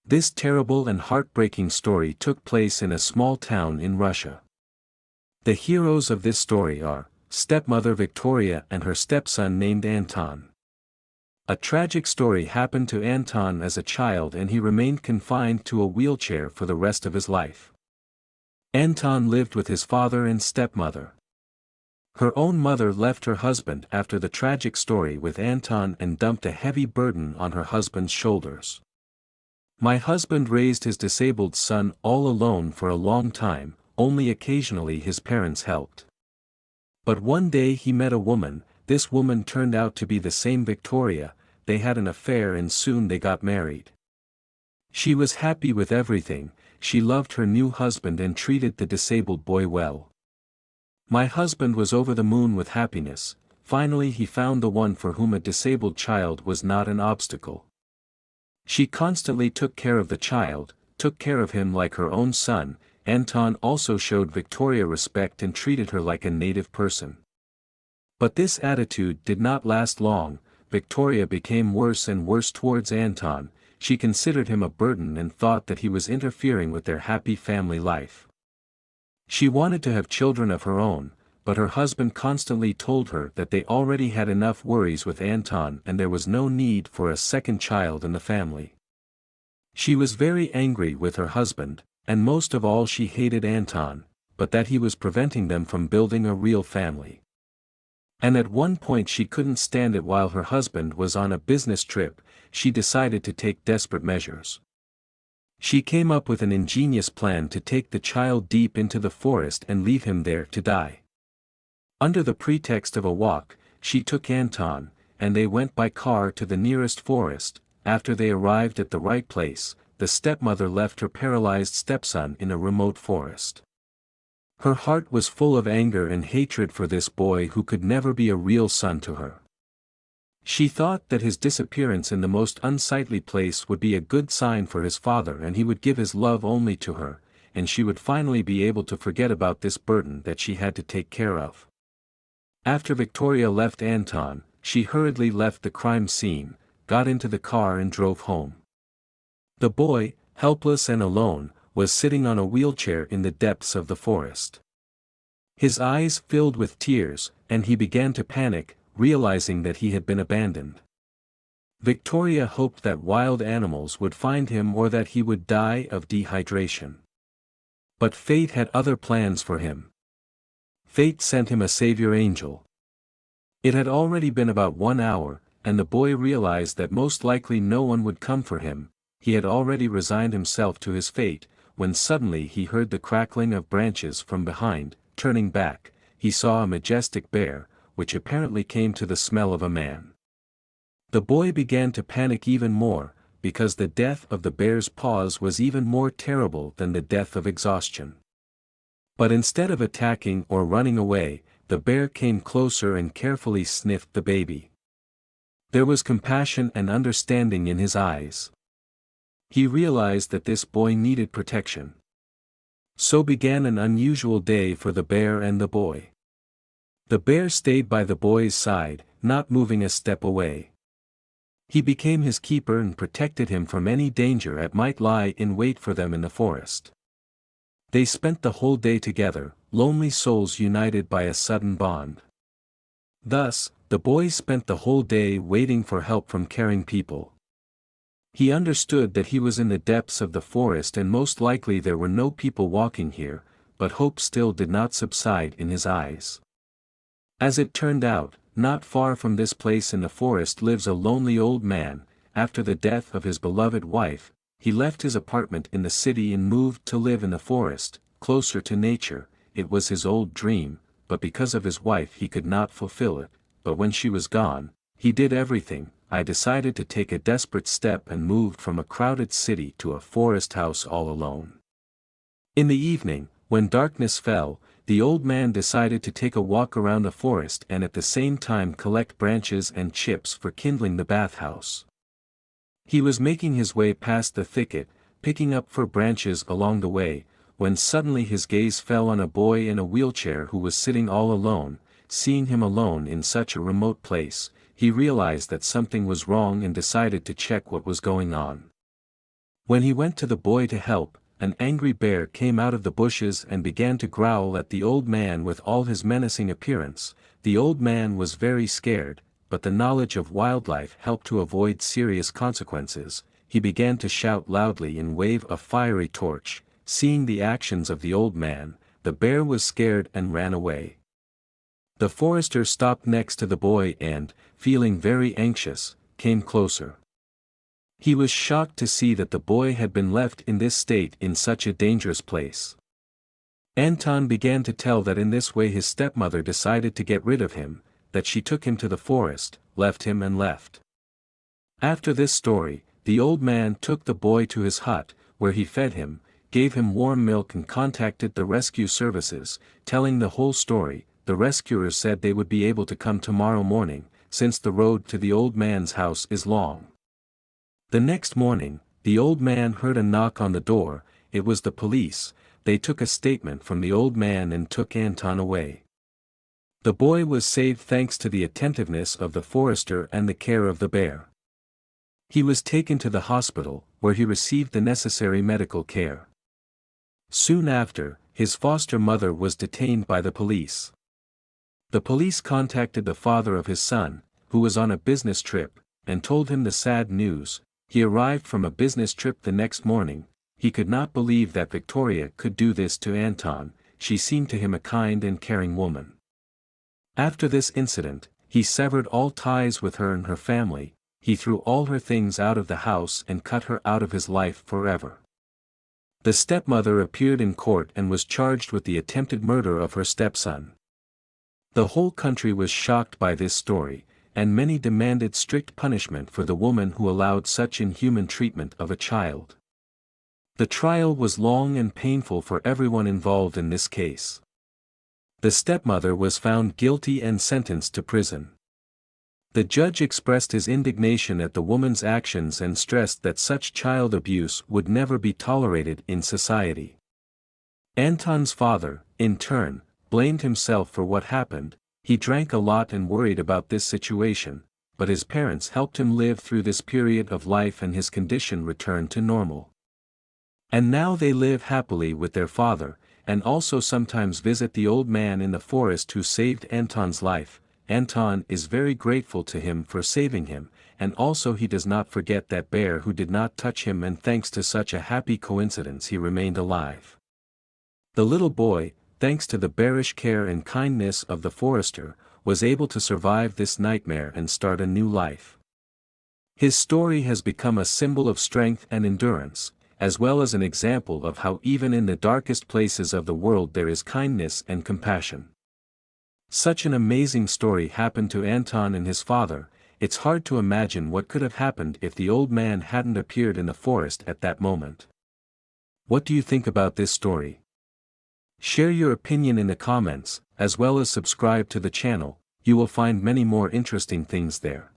This terrible and heartbreaking story took place in a small town in Russia. The heroes of this story are stepmother Victoria and her stepson named Anton. A tragic story happened to Anton as a child and he remained confined to a wheelchair for the rest of his life. Anton lived with his father and stepmother. Her own mother left her husband after the tragic story with Anton and dumped a heavy burden on her husband's shoulders. My husband raised his disabled son all alone for a long time, only occasionally his parents helped. But one day he met a woman. This woman turned out to be the same Victoria. They had an affair and soon they got married. She was happy with everything, she loved her new husband and treated the disabled boy well. My husband was over the moon with happiness. Finally he found the one for whom a disabled child was not an obstacle. She constantly took care of the child, took care of him like her own son. Anton also showed Victoria respect and treated her like a native person. But this attitude did not last long. Victoria became worse and worse towards Anton. She considered him a burden and thought that he was interfering with their happy family life. She wanted to have children of her own, but her husband constantly told her that they already had enough worries with Anton and there was no need for a second child in the family. She was very angry with her husband, and most of all she hated Anton, but that he was preventing them from building a real family. And at one point she couldn't stand it. While her husband was on a business trip, she decided to take desperate measures. She came up with an ingenious plan to take the child deep into the forest and leave him there to die. Under the pretext of a walk, she took Anton, and they went by car to the nearest forest. After they arrived at the right place, the stepmother left her paralyzed stepson in a remote forest. Her heart was full of anger and hatred for this boy who could never be a real son to her. She thought that his disappearance in the most unsightly place would be a good sign for his father and he would give his love only to her, and she would finally be able to forget about this burden that she had to take care of. After Victoria left Anton, she hurriedly left the crime scene, got into the car and drove home. The boy, helpless and alone, was sitting on a wheelchair in the depths of the forest. His eyes filled with tears, and he began to panic, realizing that he had been abandoned. Victoria hoped that wild animals would find him or that he would die of dehydration. But fate had other plans for him. Fate sent him a savior angel. It had already been about 1 hour, and the boy realized that most likely no one would come for him. He had already resigned himself to his fate, when suddenly he heard the crackling of branches from behind. Turning back, he saw a majestic bear, which apparently came to the smell of a man. The boy began to panic even more, because the death of the bear's paws was even more terrible than the death of exhaustion. But instead of attacking or running away, the bear came closer and carefully sniffed the baby. There was compassion and understanding in his eyes. He realized that this boy needed protection. So began an unusual day for the bear and the boy. The bear stayed by the boy's side, not moving a step away. He became his keeper and protected him from any danger that might lie in wait for them in the forest. They spent the whole day together, lonely souls united by a sudden bond. Thus, the boy spent the whole day waiting for help from caring people. He understood that he was in the depths of the forest and most likely there were no people walking here, but hope still did not subside in his eyes. As it turned out, not far from this place in the forest lives a lonely old man. After the death of his beloved wife, he left his apartment in the city and moved to live in the forest, closer to nature. It was his old dream, but because of his wife he could not fulfill it. But when she was gone, he did everything. I decided to take a desperate step and moved from a crowded city to a forest house all alone. In the evening, when darkness fell, the old man decided to take a walk around the forest and at the same time collect branches and chips for kindling the bathhouse. He was making his way past the thicket, picking up branches along the way, when suddenly his gaze fell on a boy in a wheelchair who was sitting all alone. Seeing him alone in such a remote place, he realized that something was wrong and decided to check what was going on. When he went to the boy to help, an angry bear came out of the bushes and began to growl at the old man with all his menacing appearance. The old man was very scared, but the knowledge of wildlife helped to avoid serious consequences. He began to shout loudly and wave a fiery torch. Seeing the actions of the old man, the bear was scared and ran away. The forester stopped next to the boy and, feeling very anxious, came closer. He was shocked to see that the boy had been left in this state in such a dangerous place. Anton began to tell that in this way his stepmother decided to get rid of him, that she took him to the forest, left him and left. After this story, the old man took the boy to his hut, where he fed him, gave him warm milk and contacted the rescue services, telling the whole story. The rescuers said they would be able to come tomorrow morning, since the road to the old man's house is long. The next morning, the old man heard a knock on the door. It was the police. They took a statement from the old man and took Anton away. The boy was saved thanks to the attentiveness of the forester and the care of the bear. He was taken to the hospital, where he received the necessary medical care. Soon after, his foster mother was detained by the police. The police contacted the father of his son, who was on a business trip, and told him the sad news. He arrived from a business trip the next morning. He could not believe that Victoria could do this to Anton. She seemed to him a kind and caring woman. After this incident, he severed all ties with her and her family. He threw all her things out of the house and cut her out of his life forever. The stepmother appeared in court and was charged with the attempted murder of her stepson. The whole country was shocked by this story, and many demanded strict punishment for the woman who allowed such inhuman treatment of a child. The trial was long and painful for everyone involved in this case. The stepmother was found guilty and sentenced to prison. The judge expressed his indignation at the woman's actions and stressed that such child abuse would never be tolerated in society. Anton's father, in turn, blamed himself for what happened. He drank a lot and worried about this situation, but his parents helped him live through this period of life and his condition returned to normal. And now they live happily with their father, and also sometimes visit the old man in the forest who saved Anton's life. Anton is very grateful to him for saving him, and also he does not forget that bear who did not touch him, and thanks to such a happy coincidence he remained alive. The little boy, thanks to the bearish care and kindness of the forester, was able to survive this nightmare and start a new life. His story has become a symbol of strength and endurance, as well as an example of how even in the darkest places of the world there is kindness and compassion. Such an amazing story happened to Anton and his father. It's hard to imagine what could have happened if the old man hadn't appeared in the forest at that moment. What do you think about this story? Share your opinion in the comments, as well as subscribe to the channel. You will find many more interesting things there.